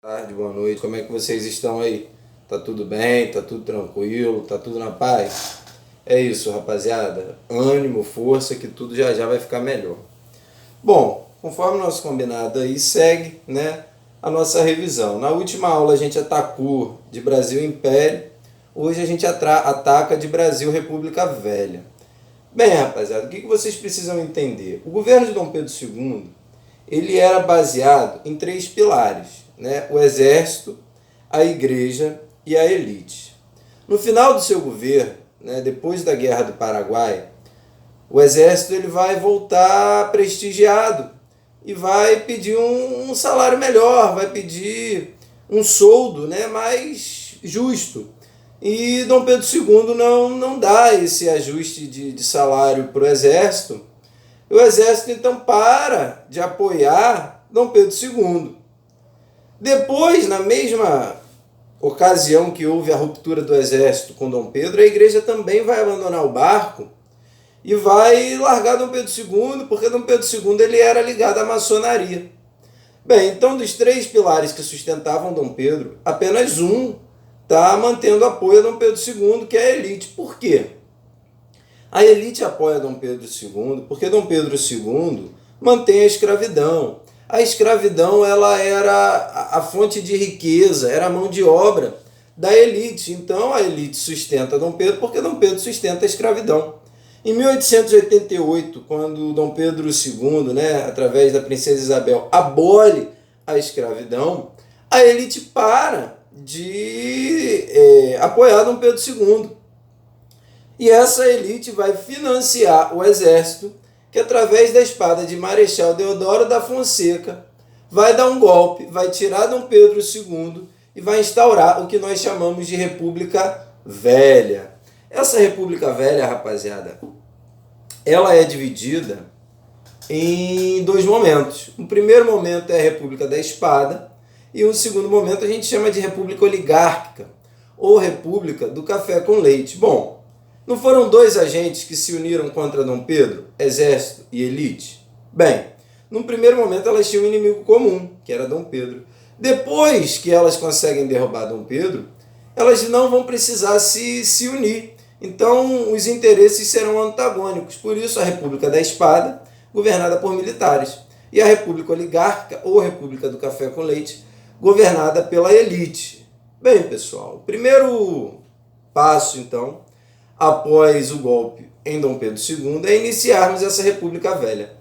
Tarde, boa noite. Como é que vocês estão aí? Tá tudo bem? Tá tudo tranquilo? Tá tudo na paz? É isso, rapaziada. Ânimo, força, que tudo já já vai ficar melhor. Bom, conforme nosso combinado aí, segue, né, a nossa revisão. Na última aula a gente atacou de Brasil Império. Hoje a gente ataca de Brasil República Velha. Bem, rapaziada, o que vocês precisam entender? O governo de Dom Pedro II, ele era baseado em três pilares, né? O exército, a igreja e a elite. No final do seu governo, né, depois da Guerra do Paraguai, o exército ele vai voltar prestigiado e vai pedir um salário melhor, vai pedir um soldo, né, mais justo. E Dom Pedro II não dá esse ajuste de salário para o exército. O exército então para de apoiar Dom Pedro II. Depois, na mesma ocasião que houve a ruptura do exército com Dom Pedro, a igreja também vai abandonar o barco e vai largar Dom Pedro II, porque Dom Pedro II ele era ligado à maçonaria. Bem, então dos três pilares que sustentavam Dom Pedro, apenas um está mantendo apoio a Dom Pedro II, que é a elite. Por quê? A elite apoia Dom Pedro II porque Dom Pedro II mantém a escravidão. A escravidão ela era a fonte de riqueza, era a mão de obra da elite. Então a elite sustenta Dom Pedro porque Dom Pedro sustenta a escravidão. Em 1888, quando Dom Pedro II, né, através da princesa Isabel, abole a escravidão, a elite para de apoiar Dom Pedro II. E essa elite vai financiar o exército, que através da espada de Marechal Deodoro da Fonseca vai dar um golpe, vai tirar Dom Pedro II e vai instaurar o que nós chamamos de República Velha. Essa República Velha, rapaziada, ela é dividida em dois momentos. O primeiro momento é a República da Espada e o segundo momento a gente chama de República Oligárquica ou República do Café com Leite. Bom, não foram dois agentes que se uniram contra Dom Pedro, exército e elite? Bem, num primeiro momento elas tinham um inimigo comum, que era Dom Pedro. Depois que elas conseguem derrubar Dom Pedro, elas não vão precisar se unir. Então os interesses serão antagônicos. Por isso a República da Espada, governada por militares, e a República Oligárquica, ou República do Café com Leite, governada pela elite. Bem, pessoal, o primeiro passo, então, após o golpe em Dom Pedro II, é iniciarmos essa República Velha.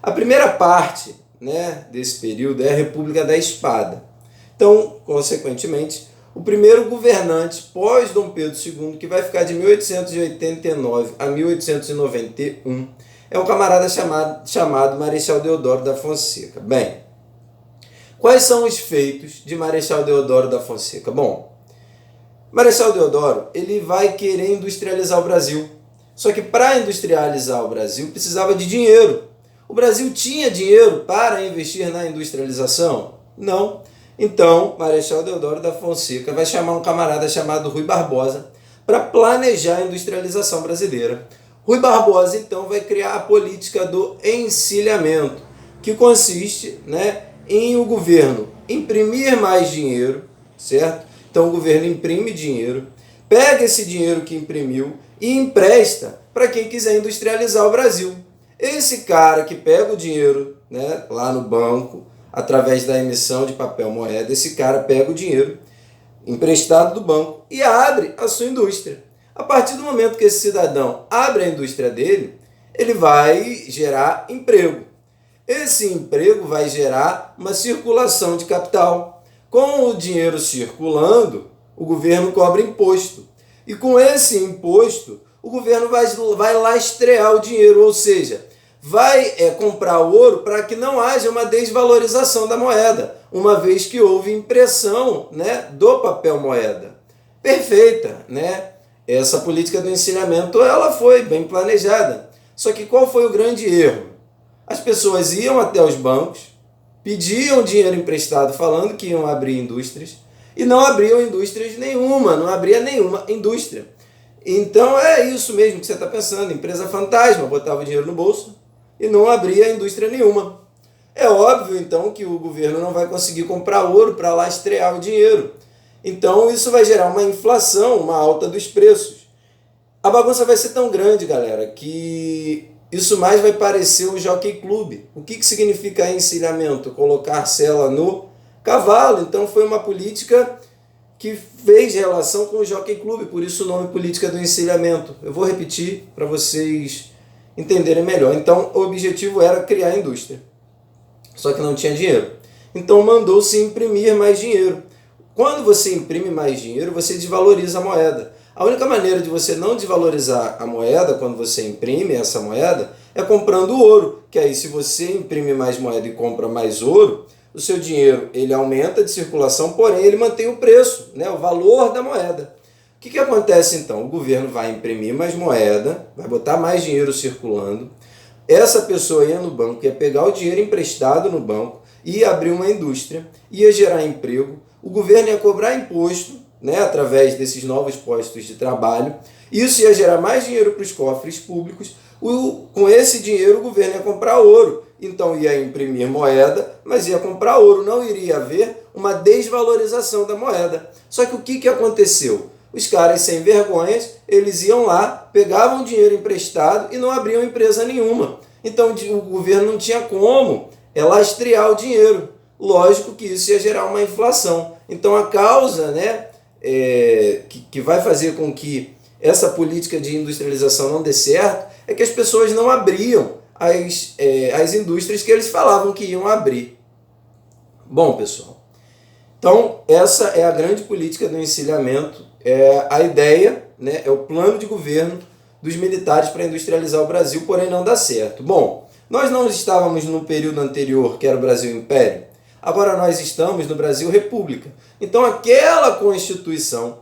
A primeira parte, né, desse período é a República da Espada. Então, consequentemente, o primeiro governante pós Dom Pedro II, que vai ficar de 1889 a 1891, é um camarada chamado Marechal Deodoro da Fonseca. Bem, quais são os feitos de Marechal Deodoro da Fonseca? Bom, Marechal Deodoro ele vai querer industrializar o Brasil. Só que para industrializar o Brasil precisava de dinheiro. O Brasil tinha dinheiro para investir na industrialização? Não. Então, Marechal Deodoro da Fonseca vai chamar um camarada chamado Rui Barbosa para planejar a industrialização brasileira. Rui Barbosa, então, vai criar a política do encilhamento, que consiste, né, em o governo imprimir mais dinheiro, certo? Então o governo imprime dinheiro, pega esse dinheiro que imprimiu e empresta para quem quiser industrializar o Brasil. Esse cara que pega o dinheiro, né, lá no banco, através da emissão de papel moeda, esse cara pega o dinheiro emprestado do banco e abre a sua indústria. A partir do momento que esse cidadão abre a indústria dele, ele vai gerar emprego. Esse emprego vai gerar uma circulação de capital. Com o dinheiro circulando, o governo cobra imposto. E com esse imposto, o governo vai lastrear o dinheiro, ou seja, vai comprar ouro para que não haja uma desvalorização da moeda, uma vez que houve impressão, né, do papel moeda. Perfeita, né? Essa política do encilhamento ela foi bem planejada. Só que qual foi o grande erro? As pessoas iam até os bancos, pediam dinheiro emprestado falando que iam abrir indústrias e não abriam indústrias nenhuma, não abria nenhuma indústria. Então é isso mesmo que você está pensando, empresa fantasma, botava o dinheiro no bolso e não abria indústria nenhuma. É óbvio, então, que o governo não vai conseguir comprar ouro para lastrear o dinheiro. Então, isso vai gerar uma inflação, uma alta dos preços. A bagunça vai ser tão grande, galera, que isso mais vai parecer o Jockey Club. O que significa encilhamento? Colocar sela no cavalo. Então, foi uma política que fez relação com o Jockey Club, por isso o nome política do encilhamento. Eu vou repetir para vocês entenderem melhor. Então, o objetivo era criar indústria, só que não tinha dinheiro. Então, mandou-se imprimir mais dinheiro. Quando você imprime mais dinheiro, você desvaloriza a moeda. A única maneira de você não desvalorizar a moeda, quando você imprime essa moeda, é comprando ouro. Que aí, se você imprime mais moeda e compra mais ouro, o seu dinheiro ele aumenta de circulação, porém ele mantém o preço, né, o valor da moeda. O que acontece então? O governo vai imprimir mais moeda, vai botar mais dinheiro circulando. Essa pessoa ia no banco, ia pegar o dinheiro emprestado no banco, ia abrir uma indústria, ia gerar emprego, o governo ia cobrar imposto, né, através desses novos postos de trabalho. Isso ia gerar mais dinheiro para os cofres públicos. Com esse dinheiro o governo ia comprar ouro. Então ia imprimir moeda, mas ia comprar ouro. Não iria haver uma desvalorização da moeda. Só que o que aconteceu? Os caras sem vergonhas, eles iam lá, pegavam dinheiro emprestado e não abriam empresa nenhuma. Então o governo não tinha como lastrear o dinheiro. Lógico que isso ia gerar uma inflação. Então a causa, né, que vai fazer com que essa política de industrialização não dê certo é que as pessoas não abriam as indústrias que eles falavam que iam abrir. Bom, pessoal, então essa é a grande política do encilhamento, é a ideia, né, é o plano de governo dos militares para industrializar o Brasil, porém não dá certo. Bom, nós não estávamos no período anterior, que era o Brasil Império, agora nós estamos no Brasil República. Então aquela Constituição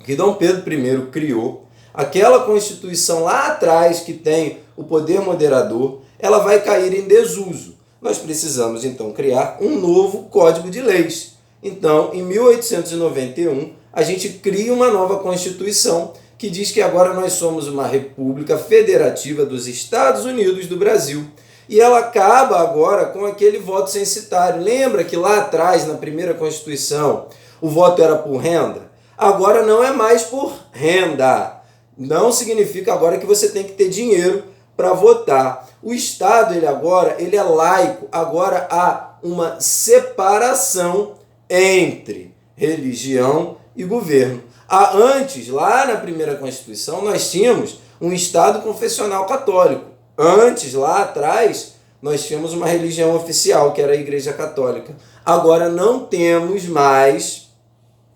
que Dom Pedro I criou, aquela Constituição lá atrás que tem o poder moderador, ela vai cair em desuso. Nós precisamos, então, criar um novo Código de Leis. Então, em 1891, a gente cria uma nova Constituição que diz que agora nós somos uma república federativa dos Estados Unidos do Brasil. E ela acaba agora com aquele voto censitário. Lembra que lá atrás, na primeira Constituição, o voto era por renda? Agora não é mais por renda. Não significa agora que você tem que ter dinheiro para votar. O Estado ele é laico. Agora há uma separação entre religião e governo. Antes, lá na primeira Constituição, nós tínhamos um Estado confessional católico. Antes, lá atrás, nós tínhamos uma religião oficial, que era a Igreja Católica. Agora não temos mais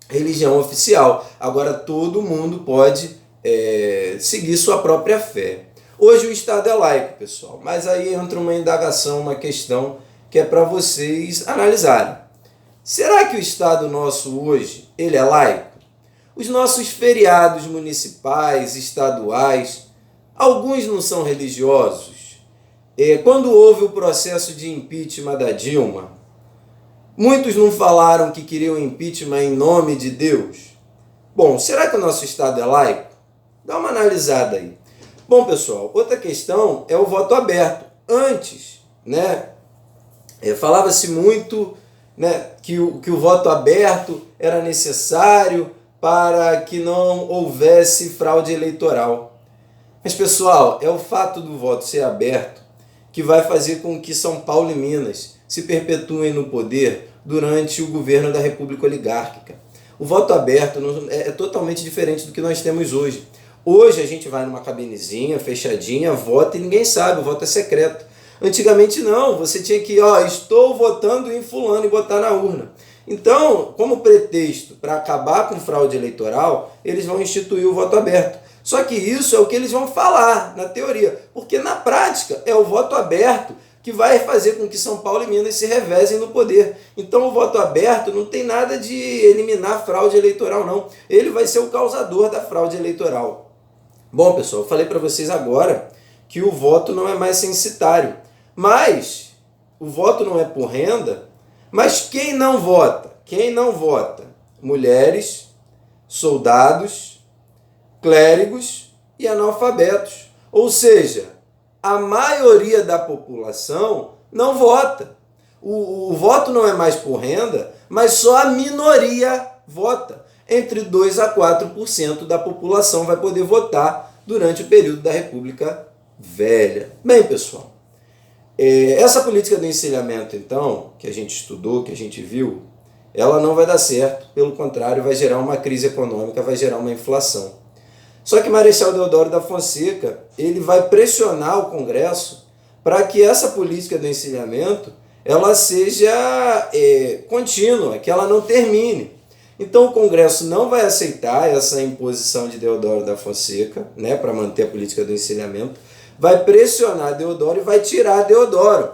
religião oficial. Agora todo mundo pode seguir sua própria fé. Hoje o Estado é laico, pessoal, mas aí entra uma indagação, uma questão que é para vocês analisarem. Será que o Estado nosso hoje ele é laico? Os nossos feriados municipais, estaduais, alguns não são religiosos. Quando houve o processo de impeachment da Dilma, muitos não falaram que queriam impeachment em nome de Deus? Bom, será que o nosso Estado é laico? Dá uma analisada aí. Bom, pessoal, outra questão é o voto aberto. Antes, né, falava-se muito, né, que o voto aberto era necessário para que não houvesse fraude eleitoral. Mas, pessoal, é o fato do voto ser aberto que vai fazer com que São Paulo e Minas se perpetuem no poder durante o governo da República Oligárquica. O voto aberto é totalmente diferente do que nós temos hoje. Hoje a gente vai numa cabinezinha, fechadinha, vota e ninguém sabe, o voto é secreto. Antigamente não, você tinha que, estou votando em fulano e botar na urna. Então, como pretexto para acabar com fraude eleitoral, eles vão instituir o voto aberto. Só que isso é o que eles vão falar na teoria, porque na prática é o voto aberto que vai fazer com que São Paulo e Minas se revezem no poder. Então o voto aberto não tem nada de eliminar fraude eleitoral, não. Ele vai ser o causador da fraude eleitoral. Bom, pessoal, eu falei para vocês agora que o voto não é mais censitário, mas o voto não é por renda. Mas quem não vota? Quem não vota? Mulheres, soldados, clérigos e analfabetos. Ou seja, a maioria da população não vota. o voto não é mais por renda, mas só a minoria vota. Entre 2 a 4% da população vai poder votar durante o período da República Velha. Bem, pessoal, essa política do encilhamento, então, que a gente estudou, que a gente viu, ela não vai dar certo, pelo contrário, vai gerar uma crise econômica, vai gerar uma inflação. Só que Marechal Deodoro da Fonseca, ele vai pressionar o Congresso para que essa política do encilhamento ela seja contínua, que ela não termine. Então o Congresso não vai aceitar essa imposição de Deodoro da Fonseca, né, para manter a política do encilhamento, vai pressionar Deodoro e vai tirar Deodoro.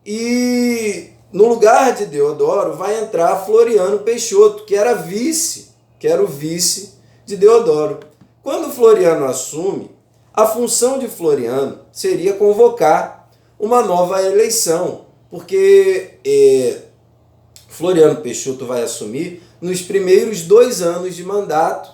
E no lugar de Deodoro vai entrar Floriano Peixoto, que era o vice de Deodoro. Quando Floriano assume, a função de Floriano seria convocar uma nova eleição, porque Floriano Peixoto vai assumir nos primeiros 2 anos de mandato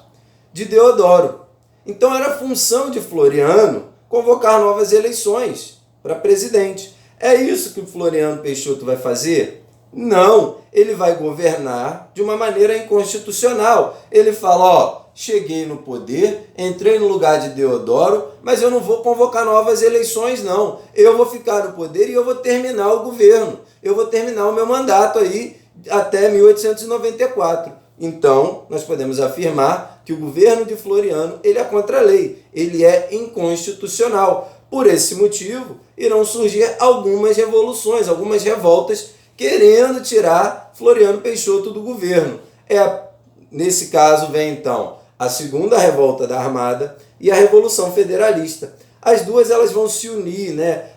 de Deodoro. Então era função de Floriano convocar novas eleições para presidente. É isso que o Floriano Peixoto vai fazer? Não, ele vai governar de uma maneira inconstitucional. Ele fala, cheguei no poder, entrei no lugar de Deodoro, mas eu não vou convocar novas eleições, não. Eu vou ficar no poder e eu vou terminar o governo. Eu vou terminar o meu mandato aí até 1894. Então, nós podemos afirmar que o governo de Floriano ele é contra a lei, ele é inconstitucional. Por esse motivo, irão surgir algumas revoluções, algumas revoltas, querendo tirar Floriano Peixoto do governo. Nesse caso, vem então a segunda revolta da Armada e a Revolução Federalista. As duas elas vão se unir, né?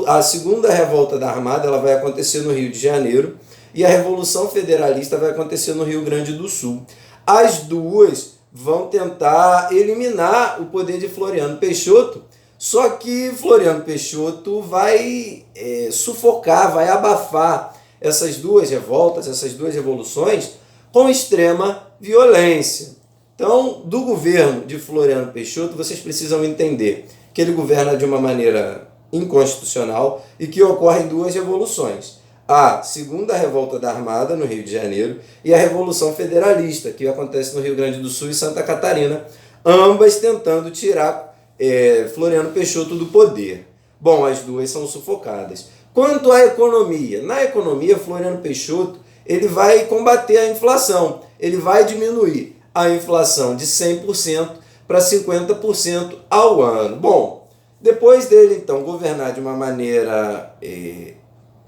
A segunda revolta da Armada ela vai acontecer no Rio de Janeiro e a Revolução Federalista vai acontecer no Rio Grande do Sul. As duas vão tentar eliminar o poder de Floriano Peixoto, só que Floriano Peixoto vai sufocar, vai abafar essas duas revoltas, essas duas revoluções com extrema violência. Então, do governo de Floriano Peixoto, vocês precisam entender que ele governa de uma maneira inconstitucional e que ocorrem duas revoluções. A segunda revolta da Armada, no Rio de Janeiro, e a Revolução Federalista, que acontece no Rio Grande do Sul e Santa Catarina, ambas tentando tirar Floriano Peixoto do poder. Bom, as duas são sufocadas. Quanto à economia, na economia, Floriano Peixoto ele vai combater a inflação, ele vai diminuir a inflação de 100% para 50% ao ano. Bom, depois dele então governar de uma maneira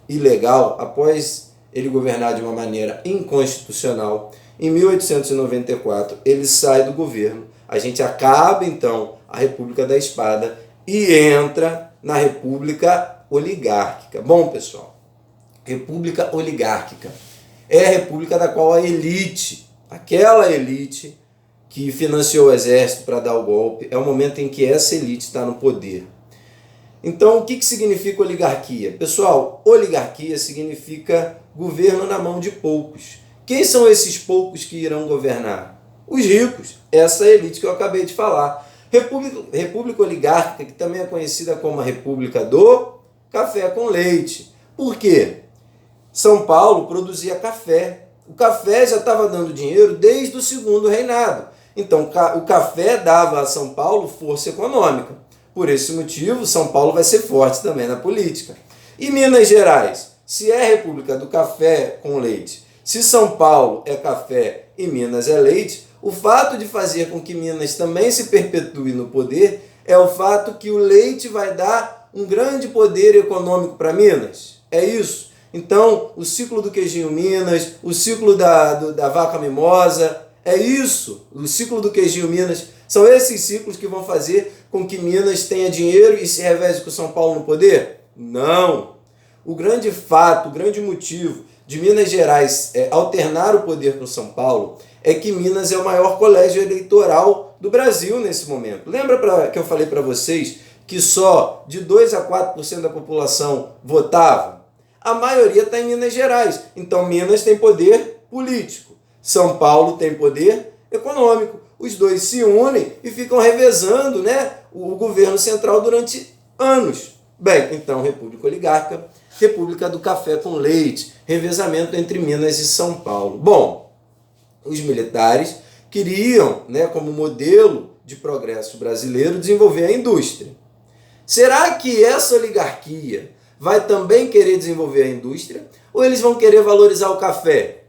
ilegal, após ele governar de uma maneira inconstitucional, em 1894 ele sai do governo, a gente acaba então a República da Espada e entra na República Oligárquica. Bom, pessoal, República Oligárquica é a república da qual a elite, aquela elite que financiou o exército para dar o golpe, é o momento em que essa elite está no poder. Então, o que significa oligarquia? Pessoal, oligarquia significa governo na mão de poucos. Quem são esses poucos que irão governar? Os ricos, essa elite que eu acabei de falar. República Oligárquica, que também é conhecida como a República do Café com Leite. Por quê? São Paulo produzia café. O café já estava dando dinheiro desde o segundo reinado. Então, o café dava a São Paulo força econômica. Por esse motivo, São Paulo vai ser forte também na política. E Minas Gerais? Se é a República do Café com Leite, se São Paulo é café e Minas é leite, o fato de fazer com que Minas também se perpetue no poder é o fato que o leite vai dar um grande poder econômico para Minas. É isso. Então, o ciclo do queijinho Minas, o ciclo da vaca mimosa, é isso. O ciclo do queijinho Minas, são esses ciclos que vão fazer com que Minas tenha dinheiro e se reveze com São Paulo no poder? Não. O grande fato, o grande motivo de Minas Gerais alternar o poder com São Paulo é que Minas é o maior colégio eleitoral do Brasil nesse momento. Lembra que eu falei para vocês que só de 2 a 4% da população votava? A maioria está em Minas Gerais. Então, Minas tem poder político. São Paulo tem poder econômico. Os dois se unem e ficam revezando, né, o governo central durante anos. Bem, então, República Oligárquica República do Café com Leite, revezamento entre Minas e São Paulo. Bom, os militares queriam, né, como modelo de progresso brasileiro, desenvolver a indústria. Será que essa oligarquia vai também querer desenvolver a indústria ou eles vão querer valorizar o café?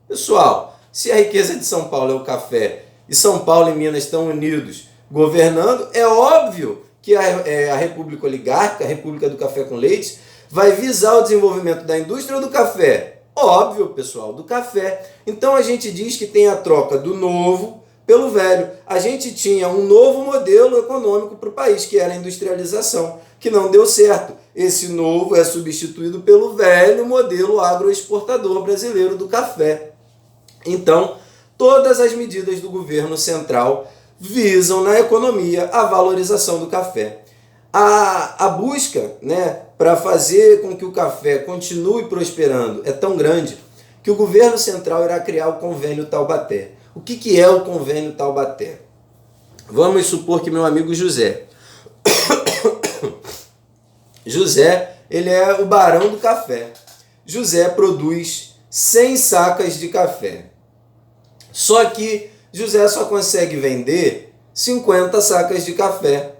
Pessoal, se a riqueza de São Paulo é o café e São Paulo e Minas estão unidos governando, é óbvio que a República Oligárquica, a República do Café com Leite, vai visar o desenvolvimento da indústria ou do café? Óbvio, pessoal, do café. Então a gente diz que tem a troca do novo pelo velho. A gente tinha um novo modelo econômico para o país, que era a industrialização, que não deu certo. Esse novo é substituído pelo velho modelo agroexportador brasileiro do café. Então, todas as medidas do governo central visam na economia a valorização do café. A busca, né, para fazer com que o café continue prosperando é tão grande que o governo central irá criar o Convênio Taubaté. O que é o Convênio Taubaté? Vamos supor que meu amigo José. José, ele é o barão do café. José produz 100 sacas de café. Só que José só consegue vender 50 sacas de café.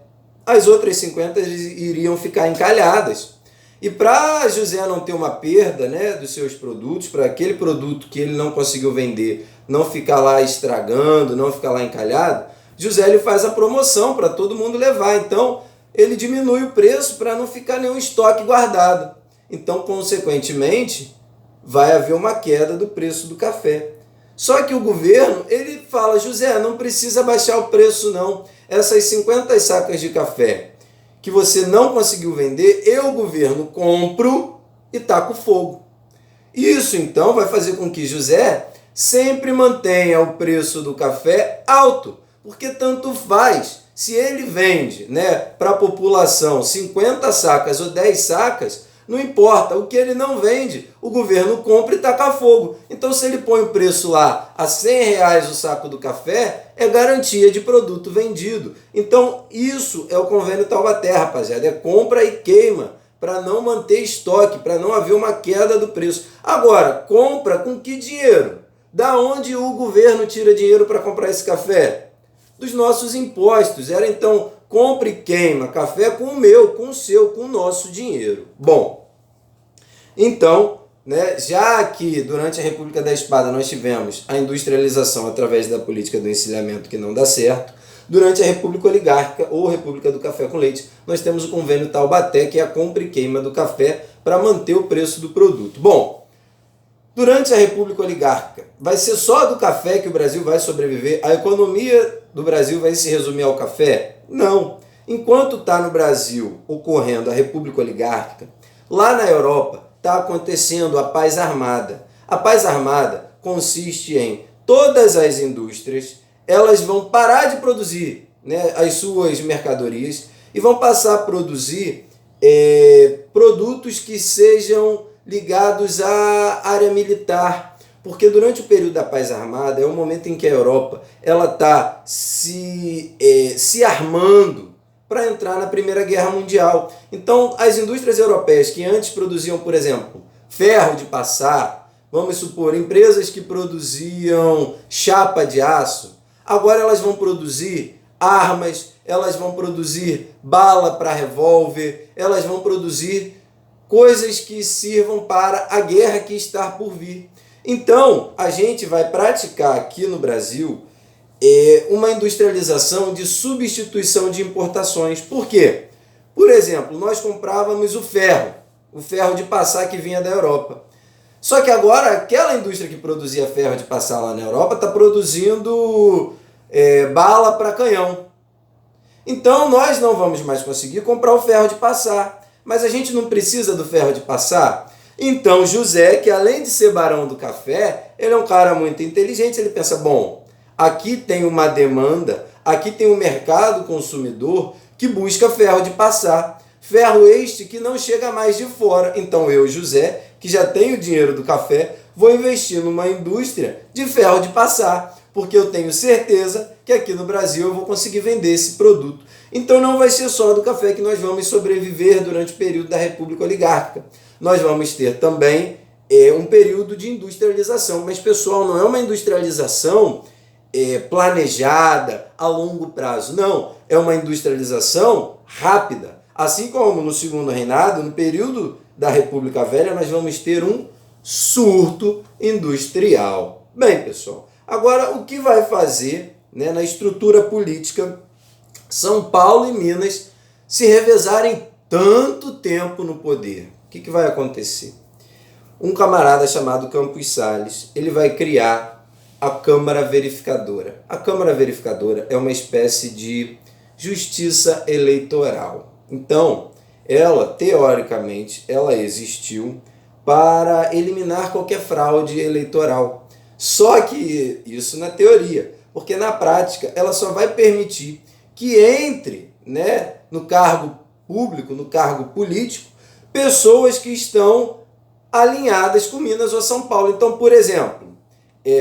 As outras 50 iriam ficar encalhadas. E para José não ter uma perda, né, dos seus produtos, para aquele produto que ele não conseguiu vender não ficar lá estragando, não ficar lá encalhado, José ele faz a promoção para todo mundo levar. Então, ele diminui o preço para não ficar nenhum estoque guardado. Então, consequentemente, vai haver uma queda do preço do café. Só que o governo, ele fala, José, não precisa baixar o preço não. Essas 50 sacas de café que você não conseguiu vender, eu, governo, compro e taco fogo. Isso, então, vai fazer com que José sempre mantenha o preço do café alto, porque tanto faz se ele vende, né, para a população 50 sacas ou 10 sacas, não importa, o que ele não vende, o governo compra e taca fogo. Então, se ele põe o preço lá a R$100 o saco do café, é garantia de produto vendido. Então, isso é o Convênio Taubaté, rapaziada. É compra e queima, para não manter estoque, para não haver uma queda do preço. Agora, compra com que dinheiro? Da onde o governo tira dinheiro para comprar esse café? Dos nossos impostos. Era então... compre e queima café com o meu, com o seu, com o nosso dinheiro. Bom, então, né, já que durante a República da Espada nós tivemos a industrialização através da política do encilhamento que não dá certo, durante a República Oligárquica ou República do Café com Leite, nós temos o Convênio Taubaté, que é a compra e queima do café para manter o preço do produto. Bom, durante a República Oligárquica, vai ser só do café que o Brasil vai sobreviver? A economia do Brasil vai se resumir ao café? Não. Enquanto está no Brasil ocorrendo a República Oligárquica, lá na Europa está acontecendo a paz armada. A paz armada consiste em todas as indústrias, elas vão parar de produzir, né, as suas mercadorias e vão passar a produzir produtos que sejam ligados à área militar, porque durante o período da paz armada é o momento em que a Europa está se armando para entrar na Primeira Guerra Mundial. Então, as indústrias europeias que antes produziam, por exemplo, ferro de passar, vamos supor, empresas que produziam chapa de aço, agora elas vão produzir armas, elas vão produzir bala para revólver, elas vão produzir coisas que sirvam para a guerra que está por vir. Então, a gente vai praticar aqui no Brasil uma industrialização de substituição de importações. Por quê? Por exemplo, nós comprávamos o ferro de passar que vinha da Europa. Só que agora, aquela indústria que produzia ferro de passar lá na Europa está produzindo bala para canhão. Então, nós não vamos mais conseguir comprar o ferro de passar. Mas a gente não precisa do ferro de passar? Então, José, que além de ser barão do café, ele é um cara muito inteligente, ele pensa, bom, aqui tem uma demanda, aqui tem um mercado consumidor que busca ferro de passar. Ferro este que não chega mais de fora. Então eu, José, que já tenho dinheiro do café, vou investir numa indústria de ferro de passar, porque eu tenho certeza que aqui no Brasil eu vou conseguir vender esse produto. Então não vai ser só do café que nós vamos sobreviver durante o período da República Oligárquica. nós vamos ter também um período de industrialização. Mas, pessoal, não é uma industrialização planejada a longo prazo. Não, é uma industrialização rápida. Assim como no segundo reinado, no período da República Velha, nós vamos ter um surto industrial. Bem, pessoal, agora o que vai fazer, né, na estrutura política São Paulo e Minas se revezarem tanto tempo no poder? O que vai acontecer? Um camarada chamado Campos Salles, ele vai criar a Câmara Verificadora. A Câmara Verificadora é uma espécie de justiça eleitoral. Então, ela, teoricamente, ela existiu para eliminar qualquer fraude eleitoral. Só que isso na teoria, porque na prática ela só vai permitir que entre, né, no cargo público, no cargo político, pessoas que estão alinhadas com Minas ou São Paulo. Então, por exemplo,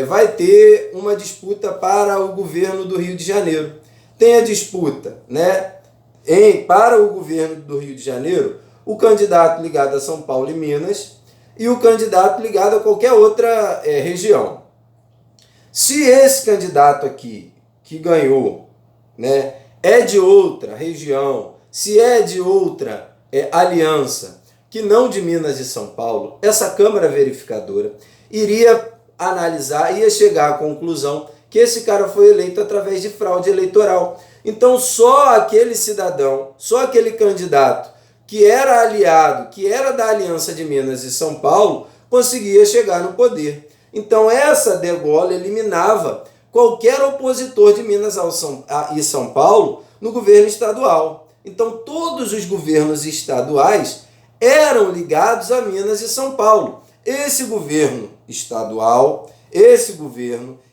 vai ter uma disputa para o governo do Rio de Janeiro. Tem a disputa, né, para o governo do Rio de Janeiro, o candidato ligado a São Paulo e Minas e o candidato ligado a qualquer outra região. Se esse candidato aqui, que ganhou, né, é de outra região, se é de outra aliança, que não de Minas e São Paulo, essa Câmara Verificadora iria analisar, ia chegar à conclusão que esse cara foi eleito através de fraude eleitoral. Então só aquele cidadão, só aquele candidato que era aliado, que era da aliança de Minas e São Paulo, conseguia chegar no poder. Então essa degola eliminava qualquer opositor de Minas e São Paulo no governo estadual. Então todos os governos estaduais eram ligados a Minas e São Paulo. Esse governo estadual,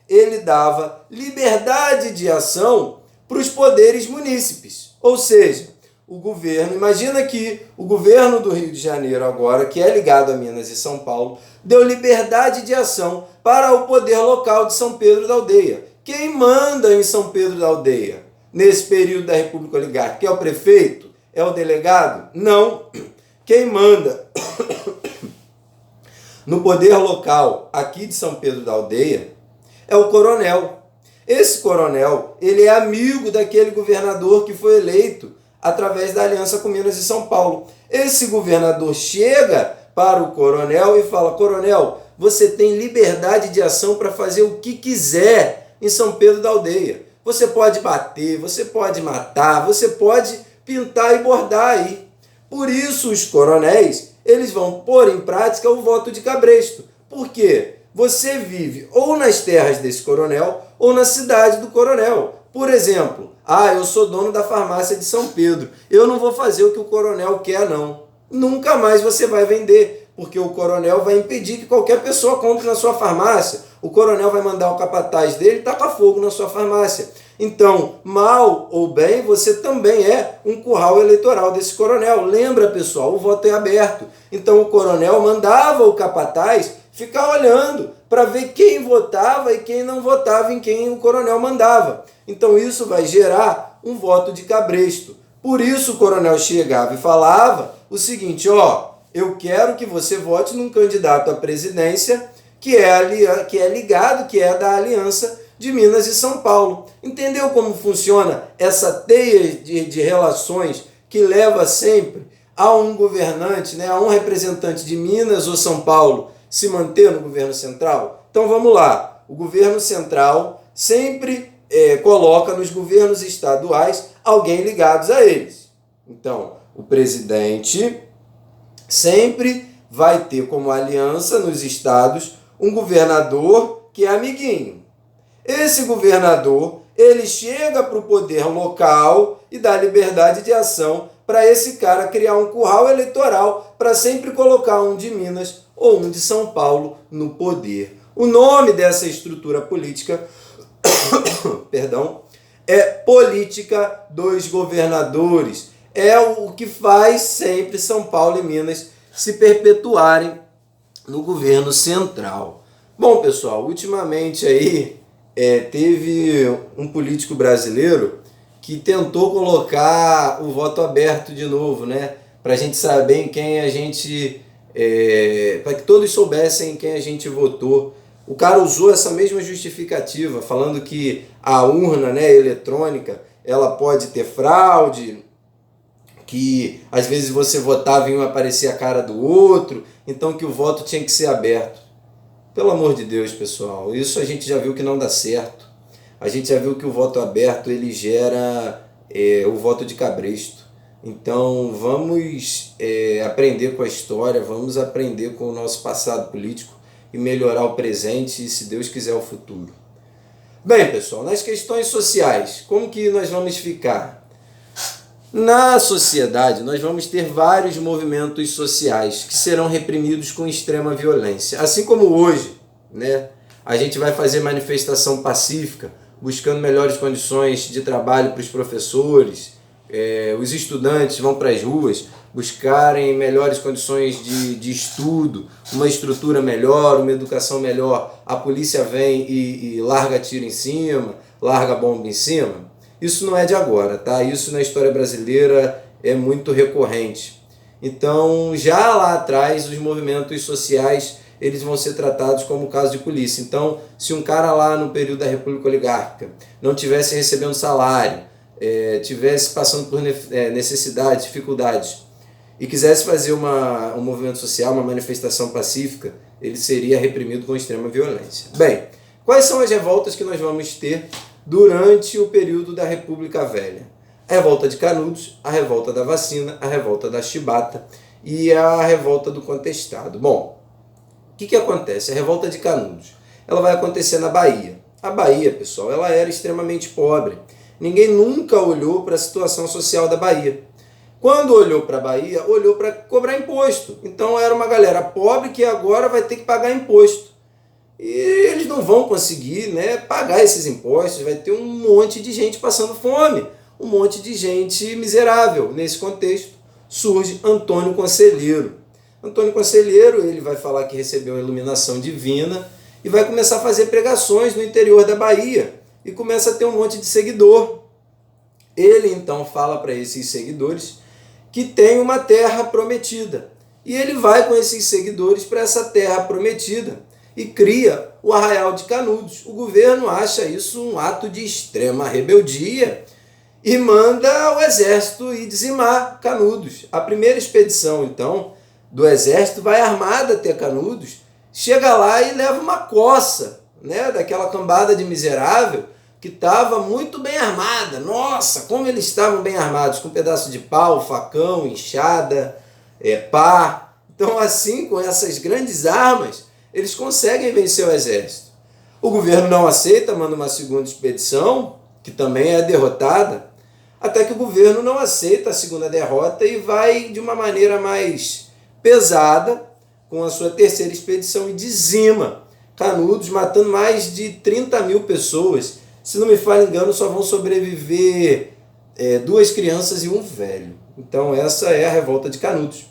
ele dava liberdade de ação para os poderes munícipes. Ou seja, o governo, imagina que o governo do Rio de Janeiro agora, que é ligado a Minas e São Paulo, deu liberdade de ação para o poder local de São Pedro da Aldeia. Quem manda em São Pedro da Aldeia, nesse período da República Oligárquica, é o prefeito? É o delegado? Não. Quem manda no poder local aqui de São Pedro da Aldeia é o coronel. Esse coronel, ele é amigo daquele governador que foi eleito através da aliança com Minas e São Paulo. Esse governador chega para o coronel e fala: coronel, você tem liberdade de ação para fazer o que quiser em São Pedro da Aldeia. Você pode bater, você pode matar, você pode pintar e bordar aí. Por isso os coronéis, eles vão pôr em prática o voto de cabresto. Por quê? Você vive ou nas terras desse coronel ou na cidade do coronel. Por exemplo, eu sou dono da farmácia de São Pedro, eu não vou fazer o que o coronel quer, não. Nunca mais você vai vender, porque o coronel vai impedir que qualquer pessoa compre na sua farmácia. O coronel vai mandar o capataz dele tacar fogo na sua farmácia. Então, mal ou bem, você também é um curral eleitoral desse coronel. Lembra, pessoal, o voto é aberto. Então, o coronel mandava o capataz ficar olhando para ver quem votava e quem não votava em quem o coronel mandava. Então, isso vai gerar um voto de cabresto. Por isso, o coronel chegava e falava o seguinte: eu quero que você vote num candidato à presidência que é ligado, que é da aliança de Minas e São Paulo. Entendeu como funciona essa teia de relações que leva sempre a um governante, né, a um representante de Minas ou São Paulo se manter no governo central? Então vamos lá, o governo central sempre coloca nos governos estaduais alguém ligados a eles. Então, o presidente sempre vai ter como aliança nos estados um governador que é amiguinho. Esse governador, ele chega para o poder local e dá liberdade de ação para esse cara criar um curral eleitoral para sempre colocar um de Minas ou um de São Paulo no poder. O nome dessa estrutura política é política dos governadores. É o que faz sempre São Paulo e Minas se perpetuarem no governo central. Bom, pessoal, ultimamente aí teve um político brasileiro que tentou colocar o voto aberto de novo, né? Para a gente saber em quem a gente para que todos soubessem em quem a gente votou. O cara usou essa mesma justificativa, falando que a urna, né, eletrônica, ela pode ter fraude, que às vezes você votava e um aparecia a cara do outro, então que o voto tinha que ser aberto. Pelo amor de Deus, pessoal, isso a gente já viu que não dá certo. A gente já viu que o voto aberto ele gera o voto de cabresto. Então vamos aprender com a história, vamos aprender com o nosso passado político e melhorar o presente e, se Deus quiser, o futuro. Bem, pessoal, nas questões sociais, como que nós vamos ficar? Na sociedade, nós vamos ter vários movimentos sociais que serão reprimidos com extrema violência. Assim como hoje, né, a gente vai fazer manifestação pacífica, buscando melhores condições de trabalho para os professores, os estudantes vão para as ruas buscarem melhores condições de estudo, uma estrutura melhor, uma educação melhor. A polícia vem e larga tiro em cima, larga bomba em cima. Isso não é de agora, tá? Isso na história brasileira é muito recorrente. Então, já lá atrás, os movimentos sociais eles vão ser tratados como caso de polícia. Então, se um cara lá no período da República Oligárquica não tivesse recebendo salário, tivesse passando por necessidades, dificuldades, e quisesse fazer um movimento social, uma manifestação pacífica, ele seria reprimido com extrema violência. Bem, quais são as revoltas que nós vamos ter durante o período da República Velha? A revolta de Canudos, a revolta da vacina, a revolta da chibata e a revolta do contestado. Bom, o que acontece? A revolta de Canudos, ela vai acontecer na Bahia. A Bahia, pessoal, ela era extremamente pobre. Ninguém nunca olhou para a situação social da Bahia. Quando olhou para a Bahia, olhou para cobrar imposto. Então era uma galera pobre que agora vai ter que pagar imposto. E eles não vão conseguir, né, pagar esses impostos, vai ter um monte de gente passando fome, um monte de gente miserável. Nesse contexto surge Antônio Conselheiro. Antônio Conselheiro ele vai falar que recebeu a iluminação divina e vai começar a fazer pregações no interior da Bahia e começa a ter um monte de seguidor. Ele então fala para esses seguidores que tem uma terra prometida. E ele vai com esses seguidores para essa terra prometida e cria o Arraial de Canudos. O governo acha isso um ato de extrema rebeldia e manda o exército ir dizimar Canudos. A primeira expedição, então, do exército vai armada até Canudos, chega lá e leva uma coça, né, daquela cambada de miserável que estava muito bem armada. Nossa, como eles estavam bem armados, com um pedaço de pau, facão, enxada, pá. Então, assim, com essas grandes armas, eles conseguem vencer o exército. O governo não aceita, manda uma segunda expedição, que também é derrotada, até que o governo não aceita a segunda derrota e vai de uma maneira mais pesada com a sua terceira expedição e dizima Canudos, matando mais de 30 mil pessoas. Se não me falha engano, só vão sobreviver 2 crianças e um velho. Então essa é a revolta de Canudos.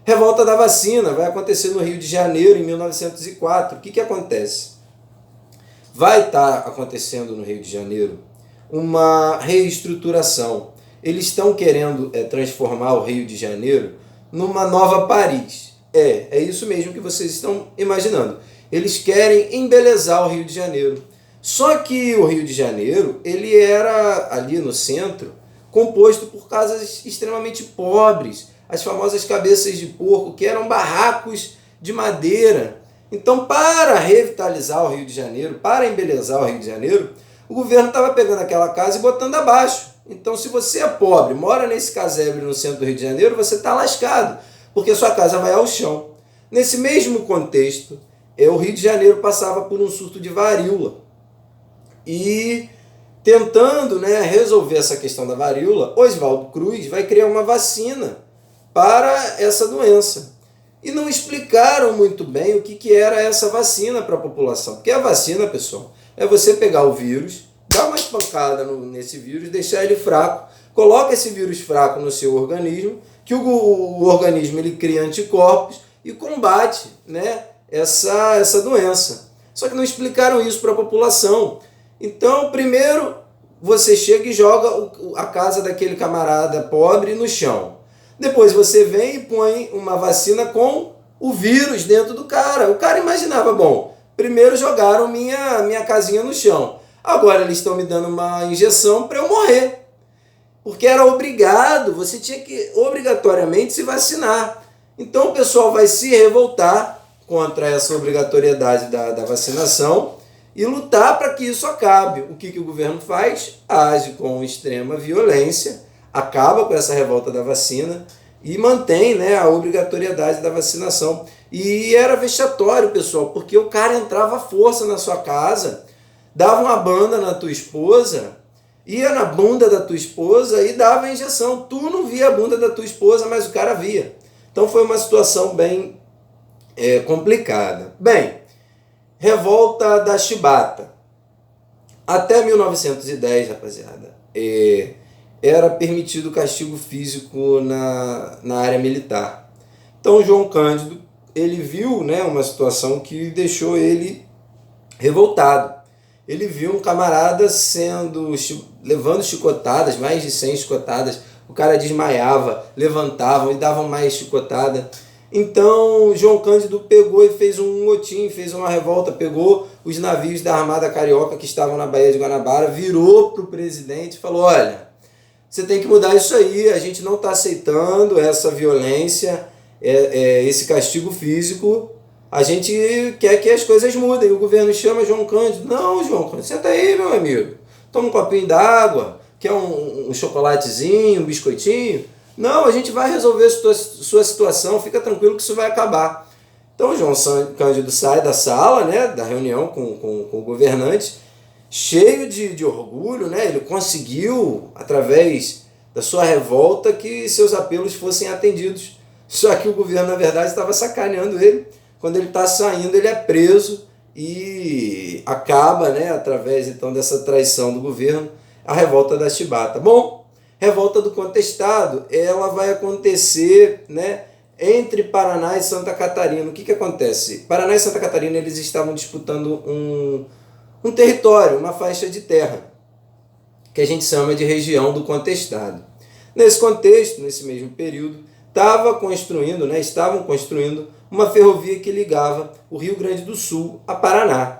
Revolta da vacina vai acontecer no Rio de Janeiro em 1904. O que acontece? Vai estar acontecendo no Rio de Janeiro uma reestruturação. Eles estão querendo transformar o Rio de Janeiro numa nova Paris. É isso mesmo que vocês estão imaginando. Eles querem embelezar o Rio de Janeiro. Só que o Rio de Janeiro, ele era ali no centro, composto por casas extremamente pobres, as famosas cabeças de porco, que eram barracos de madeira. Então, para revitalizar o Rio de Janeiro, para embelezar o Rio de Janeiro, o governo estava pegando aquela casa e botando abaixo. Então, se você é pobre, mora nesse casebre no centro do Rio de Janeiro, você está lascado, porque sua casa vai ao chão. Nesse mesmo contexto, o Rio de Janeiro passava por um surto de varíola. E tentando, resolver essa questão da varíola, Oswaldo Cruz vai criar uma vacina para essa doença. E não explicaram muito bem o que era essa vacina para a população. Porque a vacina, pessoal, é você pegar o vírus, dar uma espancada nesse vírus, deixar ele fraco, coloca esse vírus fraco no seu organismo, que o organismo ele cria anticorpos e combate, essa doença. Só que não explicaram isso para a população. Então, primeiro, você chega e joga a casa daquele camarada pobre no chão. Depois você vem e põe uma vacina com o vírus dentro do cara. O cara imaginava, bom, primeiro jogaram minha casinha no chão, agora eles estão me dando uma injeção para eu morrer. Porque era obrigado, você tinha que obrigatoriamente se vacinar. Então o pessoal vai se revoltar contra essa obrigatoriedade da vacinação e lutar para que isso acabe. O que o governo faz? Age com extrema violência, acaba com essa revolta da vacina e mantém, né, a obrigatoriedade da vacinação. E era vexatório, pessoal, porque o cara entrava à força na sua casa, dava uma banda na tua esposa, ia na bunda da tua esposa e dava a injeção. Tu não via a bunda da tua esposa, mas o cara via. Então foi uma situação bem complicada. Bem, revolta da chibata. Até 1910, rapaziada, era permitido castigo físico na área militar. Então João Cândido, ele viu, né, uma situação que deixou ele revoltado. Ele viu um camarada levando chicotadas, mais de 100 chicotadas. O cara desmaiava, levantavam e davam mais chicotada. Então João Cândido pegou e fez um motim, fez uma revolta, pegou os navios da Armada Carioca que estavam na Baía de Guanabara, virou para o presidente e falou: olha, você tem que mudar isso aí, a gente não está aceitando essa violência, esse castigo físico, a gente quer que as coisas mudem. O governo chama João Cândido: não, João Cândido, senta aí, meu amigo, toma um copinho d'água, quer um chocolatezinho, um biscoitinho? Não, a gente vai resolver sua situação, fica tranquilo que isso vai acabar. Então João Cândido sai da sala, né, da reunião com o governante, cheio de orgulho, né? Ele conseguiu, através da sua revolta, que seus apelos fossem atendidos. Só que o governo, na verdade, estava sacaneando ele. Quando ele está saindo, ele é preso e acaba, né, através então dessa traição do governo, a revolta da chibata. Bom, revolta do contestado, ela vai acontecer, né, entre Paraná e Santa Catarina. O que acontece? Paraná e Santa Catarina, eles estavam disputando um território, uma faixa de terra, que a gente chama de região do contestado. Nesse contexto, nesse mesmo período, estavam construindo uma ferrovia que ligava o Rio Grande do Sul a Paraná.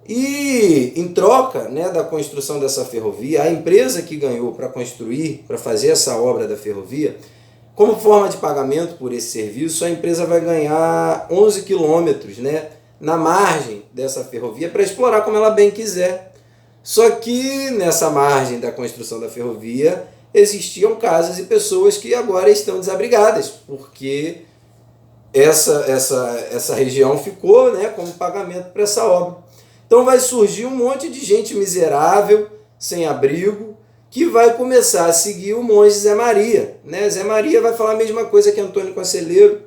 E em troca, né, da construção dessa ferrovia, a empresa que ganhou para construir, para fazer essa obra da ferrovia, como forma de pagamento por esse serviço, a empresa vai ganhar 11 quilômetros, né, na margem dessa ferrovia para explorar como ela bem quiser. Só que nessa margem da construção da ferrovia existiam casas e pessoas que agora estão desabrigadas, porque essa região ficou, né, como pagamento para essa obra. Então vai surgir um monte de gente miserável, sem abrigo, que vai começar a seguir o monge Zé Maria. Né? Zé Maria vai falar a mesma coisa que Antônio Conselheiro.